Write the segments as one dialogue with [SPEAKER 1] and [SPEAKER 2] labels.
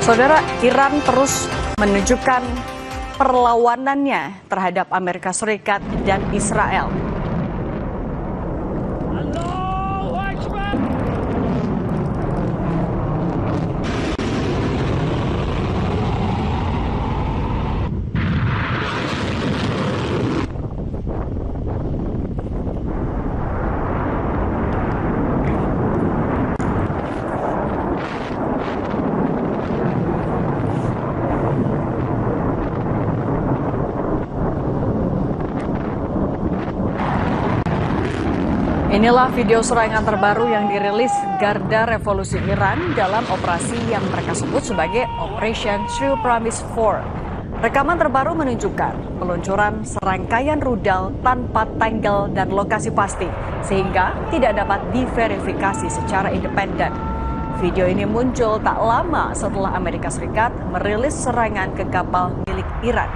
[SPEAKER 1] Saudara, Iran terus menunjukkan perlawanannya terhadap Amerika Serikat dan Israel.
[SPEAKER 2] Allahu Akbar.
[SPEAKER 1] Inilah video serangan terbaru yang dirilis Garda Revolusi Iran dalam operasi yang mereka sebut sebagai Operation True Promise 4. Rekaman terbaru menunjukkan peluncuran serangkaian rudal tanpa tanggal dan lokasi pasti, sehingga tidak dapat diverifikasi secara independen. Video ini muncul tak lama setelah Amerika Serikat merilis serangan ke kapal milik Iran.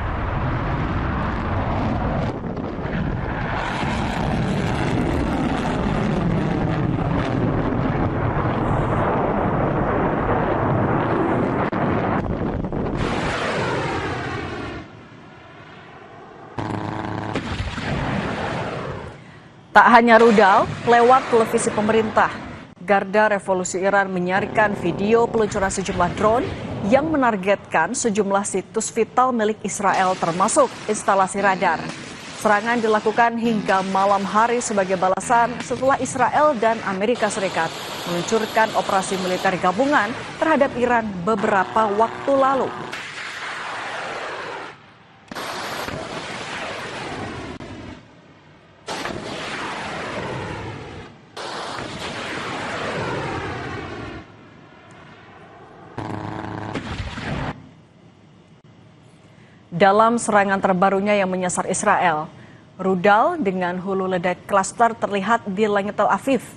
[SPEAKER 1] Tak hanya rudal, lewat televisi pemerintah, Garda Revolusi Iran menyiarkan video peluncuran sejumlah drone yang menargetkan sejumlah situs vital milik Israel termasuk instalasi radar. Serangan dilakukan hingga malam hari sebagai balasan setelah Israel dan Amerika Serikat meluncurkan operasi militer gabungan terhadap Iran beberapa waktu lalu. Dalam serangan terbarunya yang menyasar Israel, rudal dengan hulu ledak klaster terlihat di langit Tel Aviv.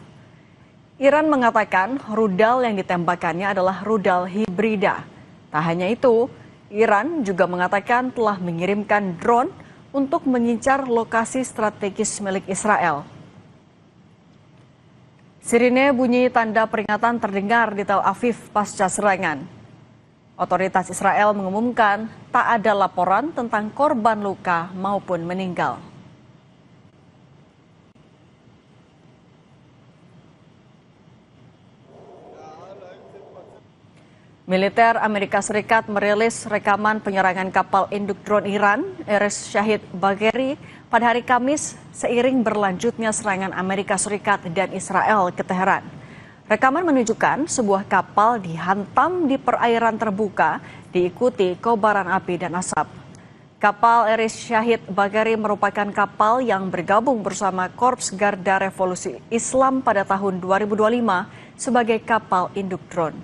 [SPEAKER 1] Iran mengatakan rudal yang ditembakkannya adalah rudal hibrida. Tak hanya itu, Iran juga mengatakan telah mengirimkan drone untuk mengincar lokasi strategis milik Israel. Sirine bunyi tanda peringatan terdengar di Tel Aviv pasca serangan. Otoritas Israel mengumumkan tak ada laporan tentang korban luka maupun meninggal. Militer Amerika Serikat merilis rekaman penyerangan kapal induk drone Iran, Erez Shahid Bagheri, pada hari Kamis seiring berlanjutnya serangan Amerika Serikat dan Israel ke Teheran. Rekaman menunjukkan sebuah kapal dihantam di perairan terbuka, diikuti kobaran api dan asap. Kapal Erez Shahid Bagheri merupakan kapal yang bergabung bersama Korps Garda Revolusi Islam pada tahun 2025 sebagai kapal induk drone.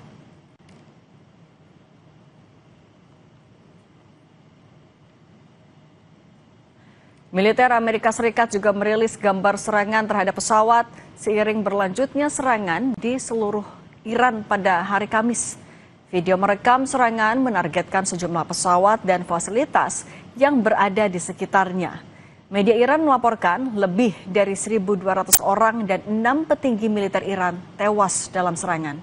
[SPEAKER 1] Militer Amerika Serikat juga merilis gambar serangan terhadap pesawat seiring berlanjutnya serangan di seluruh Iran pada hari Kamis. Video merekam serangan menargetkan sejumlah pesawat dan fasilitas yang berada di sekitarnya. Media Iran melaporkan lebih dari 1.200 orang dan 6 petinggi militer Iran tewas dalam serangan.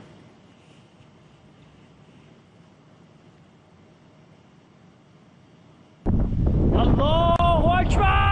[SPEAKER 2] Allahu Akbar.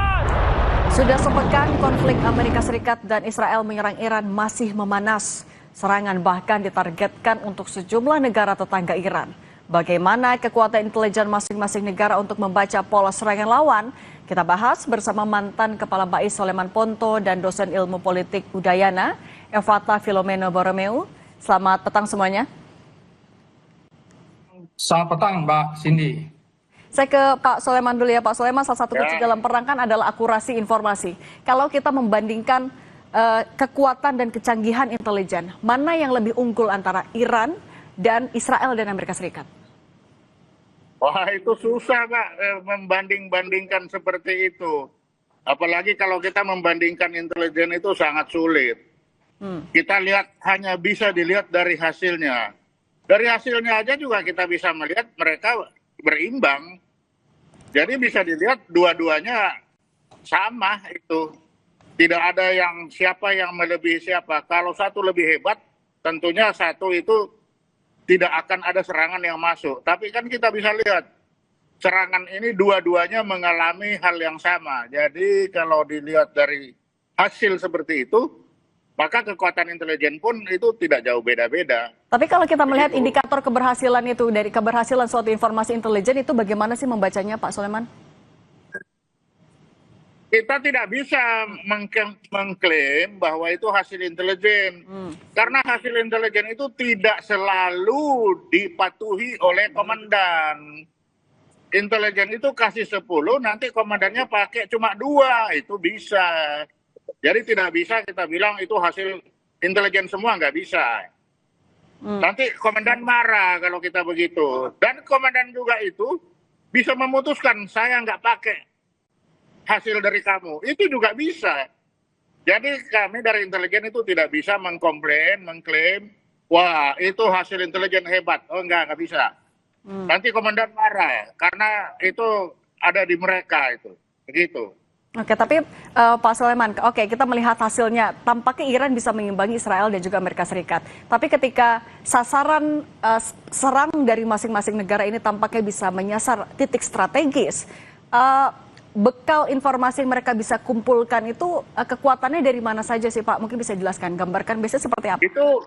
[SPEAKER 1] Sudah sepekan konflik Amerika Serikat dan Israel menyerang Iran masih memanas. Serangan bahkan ditargetkan untuk sejumlah negara tetangga Iran. Bagaimana kekuatan intelijen masing-masing negara untuk membaca pola serangan lawan? Kita bahas bersama mantan Kepala BAIS Soleman Ponto dan dosen ilmu politik Udayana, Evata Filomeno Borromeo. Selamat petang semuanya.
[SPEAKER 3] Selamat petang, Mbak Cindy.
[SPEAKER 1] Saya ke Pak Soleman dulu ya. Pak Soleman, salah satu kunci dalam perang kan adalah akurasi informasi. Kalau kita membandingkan kekuatan dan kecanggihan intelijen, mana yang lebih unggul antara Iran dan Israel dan Amerika Serikat?
[SPEAKER 4] Wah, itu susah, Kak, membanding-bandingkan seperti itu. Apalagi kalau kita membandingkan intelijen itu sangat sulit. Kita lihat, hanya bisa dilihat dari hasilnya. Dari hasilnya aja juga kita bisa melihat mereka berimbang. Jadi bisa dilihat dua-duanya sama itu. Tidak ada siapa yang melebihi siapa. Kalau satu lebih hebat, tentunya satu itu tidak akan ada serangan yang masuk. Tapi kan kita bisa lihat, serangan ini dua-duanya mengalami hal yang sama. Jadi kalau dilihat dari hasil seperti itu, maka kekuatan intelijen pun itu tidak jauh beda-beda.
[SPEAKER 1] Tapi kalau kita melihat indikator keberhasilan itu, dari keberhasilan suatu informasi intelijen itu bagaimana sih membacanya, Pak Soleman?
[SPEAKER 4] Kita tidak bisa mengklaim bahwa itu hasil intelijen. Karena hasil intelijen itu tidak selalu dipatuhi oleh komandan. Intelijen itu kasih 10, nanti komandannya pakai cuma 2, itu bisa. Jadi tidak bisa kita bilang itu hasil intelijen semua, nggak bisa. Nanti komandan marah kalau kita begitu. Dan komandan juga itu bisa memutuskan, saya nggak pakai hasil dari kamu. Itu juga bisa. Jadi kami dari intelijen itu tidak bisa mengklaim, wah itu hasil intelijen hebat. Oh nggak bisa. Nanti komandan marah, karena itu ada di mereka itu. Begitu.
[SPEAKER 1] Oke, tapi Pak Soleman, oke kita melihat hasilnya, tampaknya Iran bisa mengimbangi Israel dan juga Amerika Serikat. Tapi ketika sasaran serang dari masing-masing negara ini tampaknya bisa menyasar titik strategis, bekal informasi yang mereka bisa kumpulkan itu kekuatannya dari mana saja sih Pak? Mungkin bisa jelaskan, gambarkan biasanya seperti apa?
[SPEAKER 4] Itu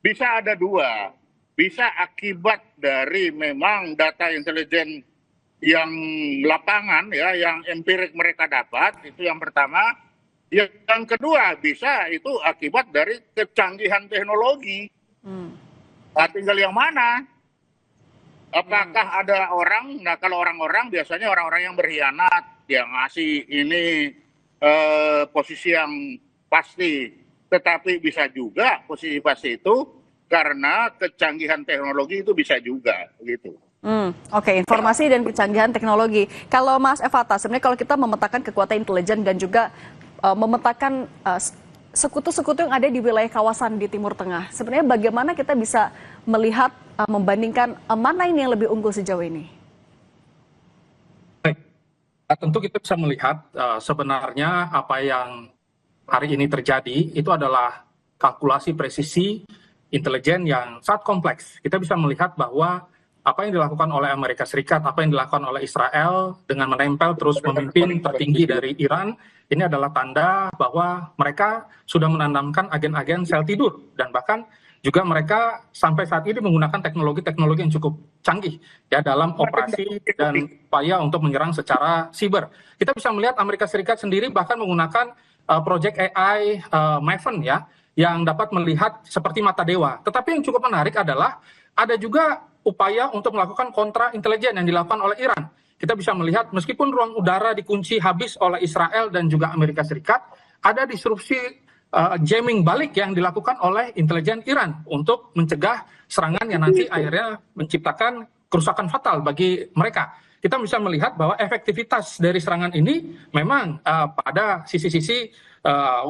[SPEAKER 4] bisa ada 2. Bisa akibat dari memang data intelijen yang lapangan ya, yang empirik mereka dapat, itu yang pertama. Yang kedua bisa itu akibat dari kecanggihan teknologi. Nah, tinggal yang mana? Apakah ada orang, nah kalau orang-orang biasanya orang-orang yang berkhianat, yang ngasih ini posisi yang pasti. Tetapi bisa juga posisi pasti itu karena kecanggihan teknologi itu bisa juga gitu.
[SPEAKER 1] Oke, informasi dan kecanggihan teknologi. Kalau Mas Efata, sebenarnya kalau kita memetakan kekuatan intelijen dan juga memetakan sekutu-sekutu yang ada di wilayah kawasan di Timur Tengah, sebenarnya bagaimana kita bisa melihat, membandingkan mana ini yang lebih unggul sejauh ini?
[SPEAKER 3] Baik, tentu kita bisa melihat sebenarnya apa yang hari ini terjadi itu adalah kalkulasi presisi intelijen yang sangat kompleks. Kita bisa melihat bahwa apa yang dilakukan oleh Amerika Serikat, apa yang dilakukan oleh Israel dengan menempel terus pemimpin tertinggi dari Iran, ini adalah tanda bahwa mereka sudah menanamkan agen-agen sel tidur, dan bahkan juga mereka sampai saat ini menggunakan teknologi-teknologi yang cukup canggih ya dalam operasi dan upaya untuk menyerang secara siber. Kita bisa melihat Amerika Serikat sendiri bahkan menggunakan project AI Maven ya, yang dapat melihat seperti mata dewa. Tetapi yang cukup menarik adalah ada juga upaya untuk melakukan kontra intelijen yang dilakukan oleh Iran. Kita bisa melihat meskipun ruang udara dikunci habis oleh Israel dan juga Amerika Serikat, ada disrupsi jamming balik yang dilakukan oleh intelijen Iran untuk mencegah serangan yang nanti akhirnya menciptakan kerusakan fatal bagi mereka. Kita bisa melihat bahwa efektivitas dari serangan ini memang pada sisi-sisi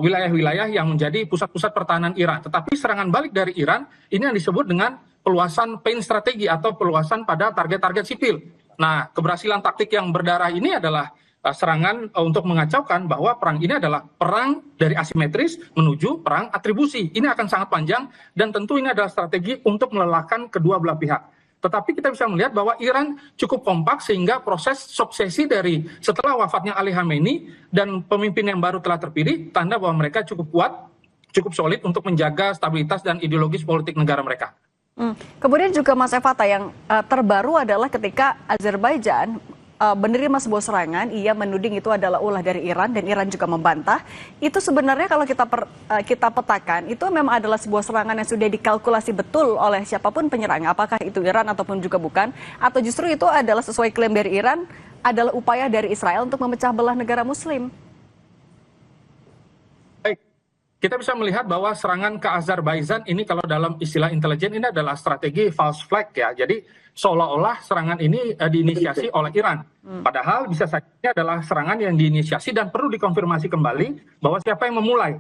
[SPEAKER 3] wilayah-wilayah yang menjadi pusat-pusat pertahanan Iran. Tetapi serangan balik dari Iran ini yang disebut dengan peluasan pain strategi atau peluasan pada target-target sipil. Nah, keberhasilan taktik yang berdarah ini adalah serangan untuk mengacaukan bahwa perang ini adalah perang dari asimetris menuju perang atribusi. Ini akan sangat panjang dan tentu ini adalah strategi untuk melelahkan kedua belah pihak. Tetapi kita bisa melihat bahwa Iran cukup kompak sehingga proses suksesi dari setelah wafatnya Ali Khamenei dan pemimpin yang baru telah terpilih, tanda bahwa mereka cukup kuat, cukup solid untuk menjaga stabilitas dan ideologis politik negara mereka.
[SPEAKER 1] Kemudian juga Mas Efata, yang terbaru adalah ketika Azerbaijan menerima sebuah serangan, ia menuding itu adalah ulah dari Iran dan Iran juga membantah. Itu sebenarnya kalau kita petakan, itu memang adalah sebuah serangan yang sudah dikalkulasi betul oleh siapapun penyerang, apakah itu Iran ataupun juga bukan, atau justru itu adalah sesuai klaim dari Iran, adalah upaya dari Israel untuk memecah belah negara Muslim?
[SPEAKER 3] Baik, kita bisa melihat bahwa serangan ke Azerbaijan ini kalau dalam istilah intelijen ini adalah strategi false flag ya. Jadi seolah-olah serangan ini diinisiasi oleh Iran. Padahal bisa saja ini adalah serangan yang diinisiasi dan perlu dikonfirmasi kembali bahwa siapa yang memulai.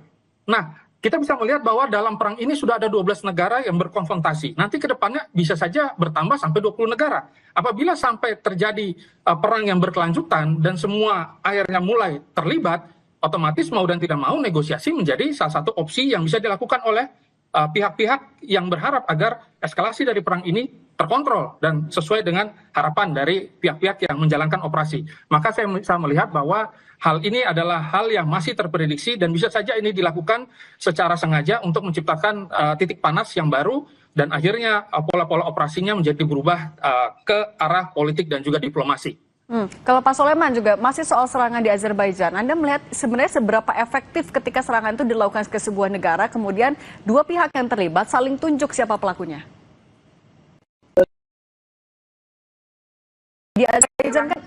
[SPEAKER 3] Nah, kita bisa melihat bahwa dalam perang ini sudah ada 12 negara yang berkonfrontasi. Nanti ke depannya bisa saja bertambah sampai 20 negara. Apabila sampai terjadi perang yang berkelanjutan dan semua akhirnya mulai terlibat, otomatis mau dan tidak mau negosiasi menjadi salah satu opsi yang bisa dilakukan oleh pihak-pihak yang berharap agar eskalasi dari perang ini terkontrol dan sesuai dengan harapan dari pihak-pihak yang menjalankan operasi. Maka saya melihat bahwa hal ini adalah hal yang masih terprediksi dan bisa saja ini dilakukan secara sengaja untuk menciptakan titik panas yang baru dan akhirnya pola-pola operasinya menjadi berubah ke arah politik dan juga diplomasi.
[SPEAKER 1] Kalau Pak Soleman juga masih soal serangan di Azerbaijan, Anda melihat sebenarnya seberapa efektif ketika serangan itu dilakukan ke sebuah negara, kemudian dua pihak yang terlibat saling tunjuk siapa pelakunya? Di Azerbaijan kan,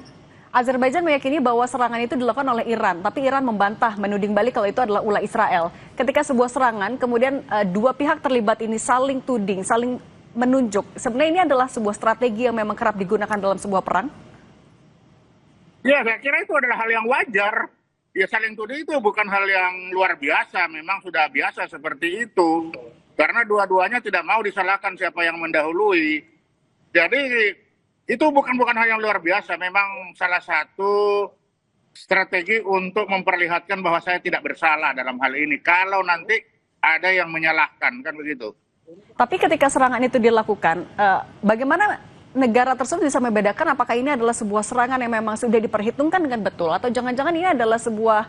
[SPEAKER 1] Azerbaijan meyakini bahwa serangan itu dilakukan oleh Iran, tapi Iran membantah, menuding balik kalau itu adalah ulah Israel. Ketika sebuah serangan, kemudian dua pihak terlibat ini saling tuding, saling menunjuk. Sebenarnya ini adalah sebuah strategi yang memang kerap digunakan dalam sebuah perang?
[SPEAKER 4] Ya, saya kira itu adalah hal yang wajar. Ya, saling tuding itu bukan hal yang luar biasa, memang sudah biasa seperti itu. Karena dua-duanya tidak mau disalahkan siapa yang mendahului. Jadi, itu bukan hal yang luar biasa, memang salah satu strategi untuk memperlihatkan bahwa saya tidak bersalah dalam hal ini. Kalau nanti ada yang menyalahkan, kan begitu.
[SPEAKER 1] Tapi ketika serangan itu dilakukan, bagaimana negara tersebut bisa membedakan apakah ini adalah sebuah serangan yang memang sudah diperhitungkan dengan betul atau jangan-jangan ini adalah sebuah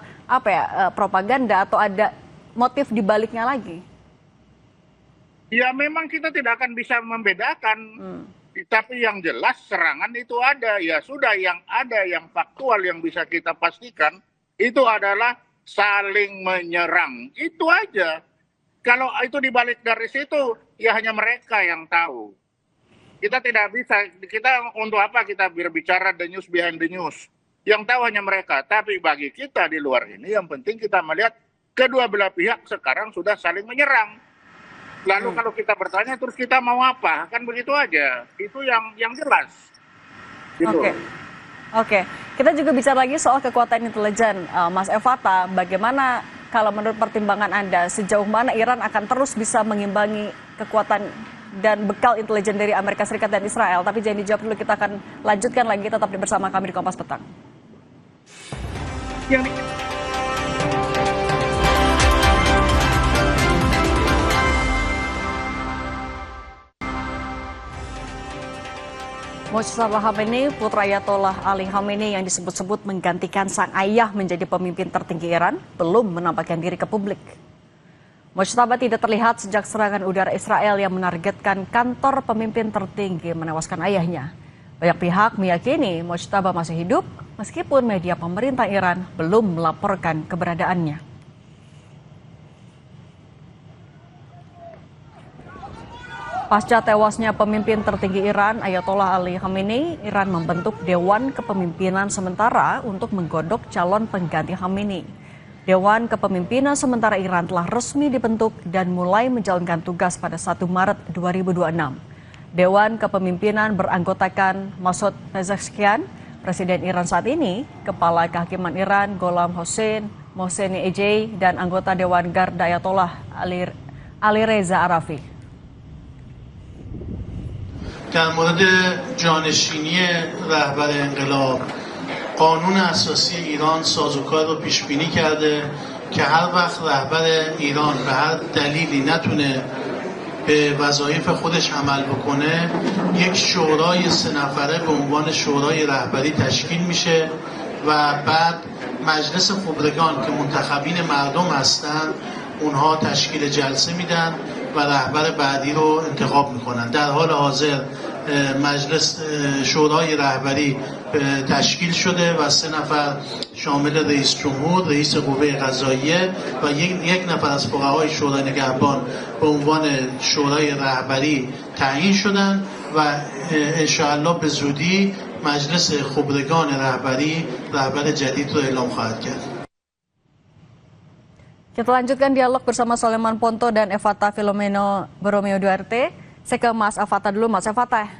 [SPEAKER 1] propaganda atau ada motif di baliknya lagi?
[SPEAKER 4] Ya memang kita tidak akan bisa membedakan, tapi yang jelas serangan itu ada. Ya sudah, yang ada, yang faktual yang bisa kita pastikan itu adalah saling menyerang. Itu aja. Kalau itu dibalik dari situ, ya hanya mereka yang tahu. Kita tidak bisa, kita untuk apa kita berbicara the news behind the news. Yang tahu hanya mereka, tapi bagi kita di luar ini yang penting kita melihat kedua belah pihak sekarang sudah saling menyerang. Lalu kalau kita bertanya terus kita mau apa? Kan begitu aja. Itu yang jelas. Gitu.
[SPEAKER 1] Oke. Kita juga bicara lagi soal kekuatan intelijen, Mas Evata. Bagaimana kalau menurut pertimbangan Anda, sejauh mana Iran akan terus bisa mengimbangi kekuatan dan bekal intelijen dari Amerika Serikat dan Israel? Tapi jangan dijawab dulu, kita akan lanjutkan lagi, tetap bersama kami di Kompas Petang. Mojtaba Khamenei, putra Ayatollah Ali Khamenei yang disebut-sebut menggantikan sang ayah menjadi pemimpin tertinggi Iran, belum menampakkan diri ke publik. Mojtaba tidak terlihat sejak serangan udara Israel yang menargetkan kantor pemimpin tertinggi menewaskan ayahnya. Banyak pihak meyakini Mojtaba masih hidup meskipun media pemerintah Iran belum melaporkan keberadaannya. Pasca tewasnya pemimpin tertinggi Iran, Ayatollah Ali Khamenei, Iran membentuk Dewan Kepemimpinan Sementara untuk menggodok calon pengganti Khamenei. Dewan Kepemimpinan Sementara Iran telah resmi dibentuk dan mulai menjalankan tugas pada 1 Maret 2026. Dewan Kepemimpinan beranggotakan Masoud Pezeshkian, Presiden Iran saat ini, Kepala Kehakiman Iran Gholam Hossein Mohseni Ejei, dan anggota Dewan Garda Ayatollah Ali Reza Arafi.
[SPEAKER 5] در مورد جانشینی رهبر انقلاب قانون اساسی ایران سازوکار رو پیش بینی کرده که هر وقت رهبر ایران به هر دلیلی نتونه به وظایف خودش عمل بکنه یک شورای 3 نفره به عنوان شورای رهبری تشکیل میشه و بعد مجلس خبرگان که منتخبین مردم هستن اونها تشکیل جلسه میدن و رهبر بعدی رو انتخاب میکنن. در حال حاضر مجلس شورای رهبری تشکیل شده و 3 نفر شامل رئیس جمهور، رئیس قوه قضاییه و یک نفر از فقهای شورای نگهبان به عنوان شورای رهبری تعیین شدن و انشاءالله به زودی مجلس خبرگان رهبری رهبر جدید رو اعلام خواهد کرد.
[SPEAKER 1] Kita lanjutkan dialog bersama Soleman Ponto dan Evata Filomeno Borromeo Duarte. Saya ke Mas Evata dulu. Mas Evata,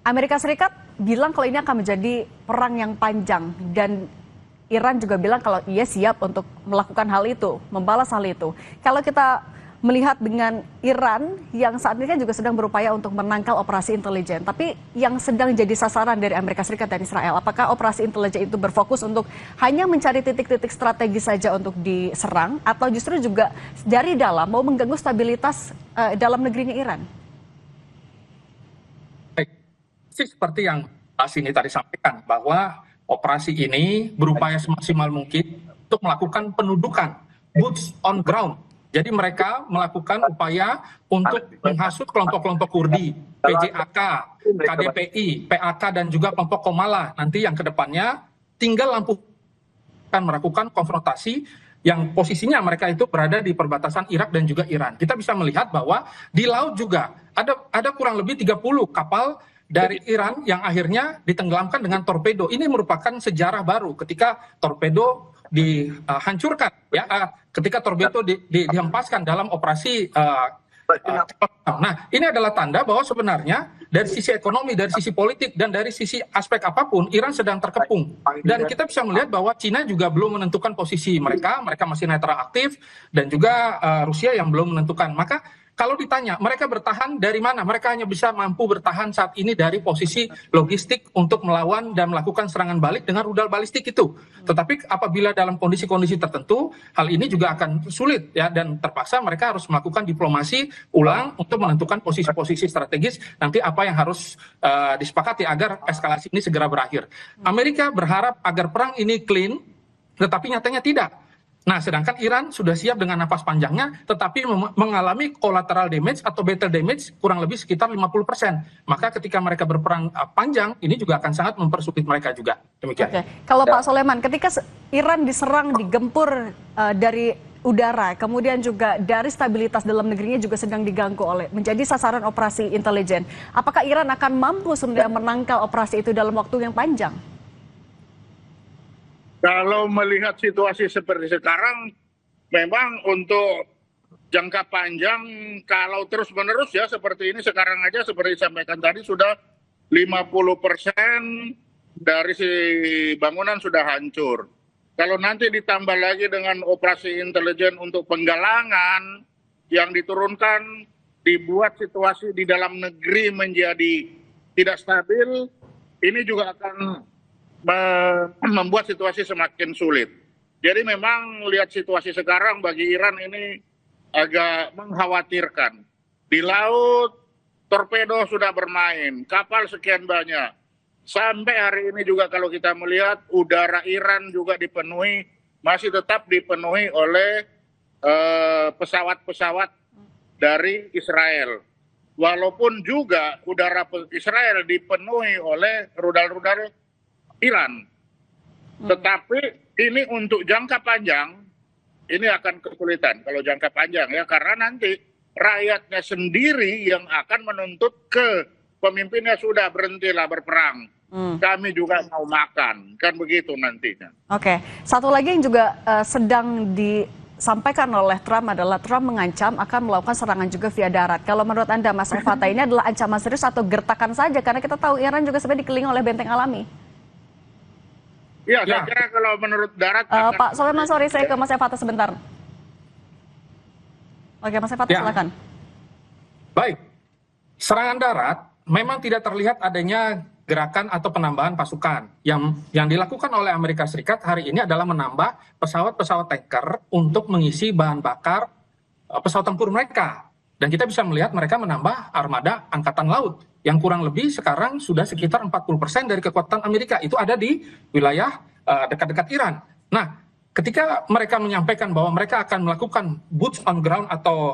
[SPEAKER 1] Amerika Serikat bilang kalau ini akan menjadi perang yang panjang, dan Iran juga bilang kalau ia siap untuk melakukan hal itu, membalas hal itu. Kalau kita melihat dengan Iran yang saat ini kan juga sedang berupaya untuk menangkal operasi intelijen. Tapi yang sedang jadi sasaran dari Amerika Serikat dan Israel, apakah operasi intelijen itu berfokus untuk hanya mencari titik-titik strategis saja untuk diserang, atau justru juga dari dalam mau mengganggu stabilitas dalam negerinya Iran?
[SPEAKER 3] Baik, seperti yang Pak Sini tadi sampaikan, bahwa operasi ini berupaya semaksimal mungkin untuk melakukan pendudukan, boots on ground. Jadi mereka melakukan upaya untuk menghasut kelompok-kelompok Kurdi, PJAK, KDPI, PAK, dan juga kelompok Komala. Nanti yang kedepannya tinggal akan melakukan konfrontasi yang posisinya mereka itu berada di perbatasan Irak dan juga Iran. Kita bisa melihat bahwa di laut juga ada kurang lebih 30 kapal dari Iran yang akhirnya ditenggelamkan dengan torpedo. Ini merupakan sejarah baru ketika torpedo dihancurkan, ya, ketika torpedo dihempaskan dalam operasi. Nah, ini adalah tanda bahwa sebenarnya dari sisi ekonomi, dari sisi politik, dan dari sisi aspek apapun, Iran sedang terkepung. Dan kita bisa melihat bahwa Cina juga belum menentukan posisi mereka masih netral aktif, dan juga Rusia yang belum menentukan. Maka kalau ditanya, mereka bertahan dari mana? Mereka hanya bisa mampu bertahan saat ini dari posisi logistik untuk melawan dan melakukan serangan balik dengan rudal balistik itu. Tetapi apabila dalam kondisi-kondisi tertentu, hal ini juga akan sulit, ya, dan terpaksa mereka harus melakukan diplomasi ulang untuk menentukan posisi-posisi strategis nanti apa yang harus disepakati agar eskalasi ini segera berakhir. Amerika berharap agar perang ini clean, tetapi nyatanya tidak. Nah, sedangkan Iran sudah siap dengan nafas panjangnya, tetapi mengalami collateral damage atau battle damage kurang lebih sekitar 50%. Maka ketika mereka berperang panjang, ini juga akan sangat mempersulit mereka juga. Demikian.
[SPEAKER 1] Oke. Kalau Pak Soleman, ketika Iran diserang, digempur dari udara, kemudian juga dari stabilitas dalam negerinya juga sedang diganggu oleh menjadi sasaran operasi intelijen, apakah Iran akan mampu sebenarnya menangkal operasi itu dalam waktu yang panjang?
[SPEAKER 4] Kalau melihat situasi seperti sekarang, memang untuk jangka panjang, kalau terus-menerus ya seperti ini, sekarang aja seperti disampaikan tadi sudah 50% dari si bangunan sudah hancur. Kalau nanti ditambah lagi dengan operasi intelijen untuk penggalangan yang diturunkan, dibuat situasi di dalam negeri menjadi tidak stabil, ini juga akan membuat situasi semakin sulit. Jadi memang lihat situasi sekarang bagi Iran ini agak mengkhawatirkan. Di laut, torpedo sudah bermain, kapal sekian banyak. Sampai hari ini juga kalau kita melihat udara Iran juga dipenuhi, masih tetap dipenuhi oleh pesawat-pesawat dari Israel. Walaupun juga udara Israel dipenuhi oleh rudal-rudal Iran. Tetapi ini untuk jangka panjang, ini akan kesulitan kalau jangka panjang, ya, karena nanti rakyatnya sendiri yang akan menuntut ke pemimpinnya, sudah berhentilah berperang. Kami juga mau makan, kan begitu nantinya.
[SPEAKER 1] Oke, satu lagi yang juga sedang disampaikan oleh Trump adalah Trump mengancam akan melakukan serangan juga via darat. Kalau menurut Anda, Mas Efata, ini adalah ancaman serius atau gertakan saja? Karena kita tahu Iran juga sebenarnya dikelilingi oleh benteng alami.
[SPEAKER 4] Ya, saya kira kalau menurut darat...
[SPEAKER 1] Pak Soleman, sorry, saya ke Mas Efata sebentar. Oke, Mas Efata, silakan.
[SPEAKER 3] Baik, serangan darat memang tidak terlihat adanya gerakan atau penambahan pasukan. Yang dilakukan oleh Amerika Serikat hari ini adalah menambah pesawat-pesawat tanker untuk mengisi bahan bakar pesawat tempur mereka. Dan kita bisa melihat mereka menambah armada angkatan laut yang kurang lebih sekarang sudah sekitar 40% dari kekuatan Amerika. Itu ada di wilayah dekat-dekat Iran. Nah, ketika mereka menyampaikan bahwa mereka akan melakukan boots on ground atau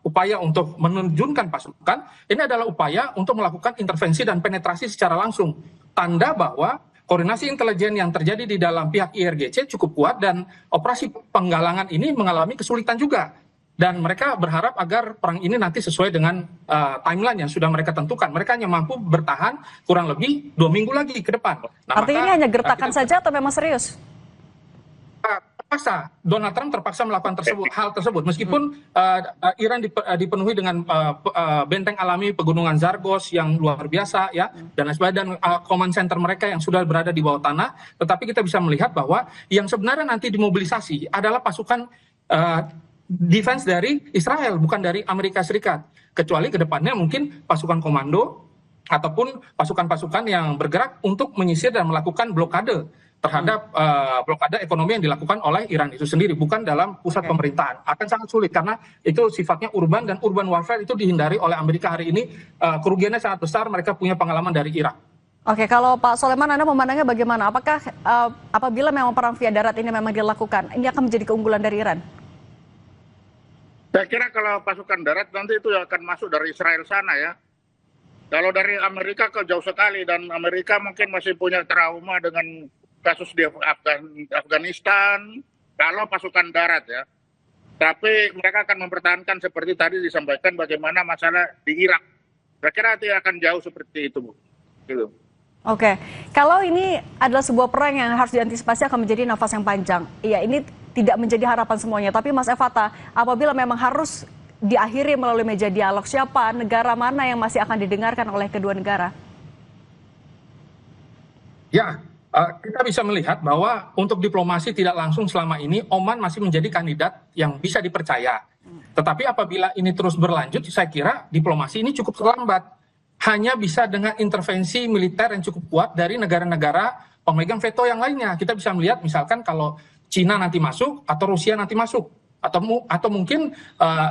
[SPEAKER 3] upaya untuk menerjunkan pasukan, ini adalah upaya untuk melakukan intervensi dan penetrasi secara langsung. Tanda bahwa koordinasi intelijen yang terjadi di dalam pihak IRGC cukup kuat dan operasi penggalangan ini mengalami kesulitan juga. Dan mereka berharap agar perang ini nanti sesuai dengan timeline yang sudah mereka tentukan. Mereka hanya mampu bertahan kurang lebih 2 minggu lagi ke depan. Nah,
[SPEAKER 1] artinya ini hanya gertakan saja atau memang serius?
[SPEAKER 3] Terpaksa, Donald Trump terpaksa melakukan hal tersebut. Meskipun Iran dipenuhi dengan benteng alami pegunungan Zargos yang luar biasa, ya, dan command center mereka yang sudah berada di bawah tanah. Tetapi kita bisa melihat bahwa yang sebenarnya nanti dimobilisasi adalah pasukan defense dari Israel, bukan dari Amerika Serikat. Kecuali ke depannya mungkin pasukan komando ataupun pasukan-pasukan yang bergerak untuk menyisir dan melakukan blokade terhadap blokade ekonomi yang dilakukan oleh Iran itu sendiri, bukan dalam pusat pemerintahan. Akan sangat sulit karena itu sifatnya urban, dan urban warfare itu dihindari oleh Amerika hari ini. Kerugiannya sangat besar, mereka punya pengalaman dari Irak.
[SPEAKER 1] Oke, kalau Pak Soleman, Anda memandangnya bagaimana? Apakah apabila memang perang via darat ini memang dilakukan, ini akan menjadi keunggulan dari Iran?
[SPEAKER 4] Saya kira kalau pasukan darat nanti itu akan masuk dari Israel sana ya. Kalau dari Amerika ke jauh sekali, dan Amerika mungkin masih punya trauma dengan kasus di Afghanistan, kalau pasukan darat ya. Tapi mereka akan mempertahankan seperti tadi disampaikan bagaimana masalah di Irak. Saya kira tidak akan jauh seperti itu, Bu. Gitu.
[SPEAKER 1] Oke, kalau ini adalah sebuah perang yang harus diantisipasi akan menjadi nafas yang panjang. Iya, ini tidak menjadi harapan semuanya. Tapi Mas Efata, apabila memang harus diakhiri melalui meja dialog, siapa negara mana yang masih akan didengarkan oleh kedua negara?
[SPEAKER 3] Ya, kita bisa melihat bahwa untuk diplomasi tidak langsung selama ini Oman masih menjadi kandidat yang bisa dipercaya. Tetapi apabila ini terus berlanjut, saya kira diplomasi ini cukup terlambat. Hanya bisa dengan intervensi militer yang cukup kuat dari negara-negara pemegang veto yang lainnya. Kita bisa melihat misalkan kalau Cina nanti masuk atau Rusia nanti masuk. Atau mungkin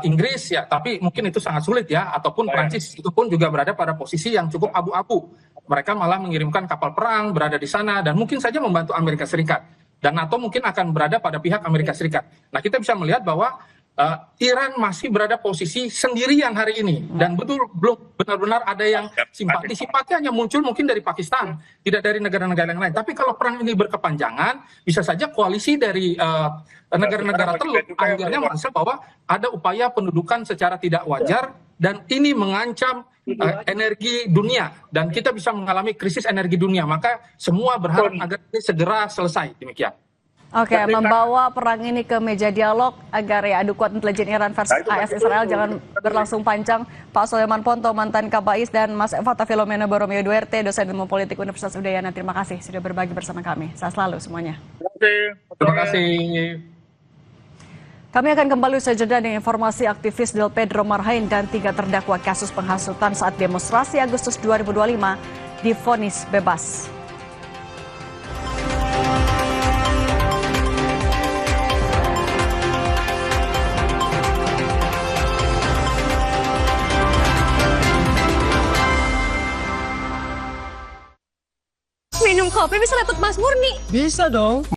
[SPEAKER 3] Inggris ya, tapi mungkin itu sangat sulit ya, ataupun Prancis, itu pun juga berada pada posisi yang cukup abu-abu. Mereka malah mengirimkan kapal perang berada di sana dan mungkin saja membantu Amerika Serikat, dan NATO mungkin akan berada pada pihak Amerika Serikat. Nah, kita bisa melihat bahwa Iran masih berada posisi sendirian hari ini, dan belum benar-benar ada yang simpati hanya muncul mungkin dari Pakistan, tidak dari negara-negara yang lain. Tapi kalau perang ini berkepanjangan, bisa saja koalisi dari negara-negara Teluk akhirnya merasa bahwa ada upaya pendudukan secara tidak wajar, dan ini mengancam energi dunia, dan kita bisa mengalami krisis energi dunia. Maka semua berharap agar ini segera selesai. Demikian.
[SPEAKER 1] Oke, membawa perang ini ke meja dialog agar ya adu kuat intelijen Iran versus AS Israel jangan berlangsung panjang. Pak Soleman Ponto, mantan Kabais, dan Mas Efata Filomena Borromeo Duerte, dosen ilmu politik Universitas Udayana. Terima kasih sudah berbagi bersama kami. Sehat selalu semuanya.
[SPEAKER 3] Terima kasih.
[SPEAKER 1] Kami akan kembali usai jeda dengan informasi aktivis Del Pedro Marhain dan 3 terdakwa kasus penghasutan saat demonstrasi Agustus 2025 divonis bebas.
[SPEAKER 6] Minum kopi bisa dapat Mas Murni.
[SPEAKER 2] Bisa dong.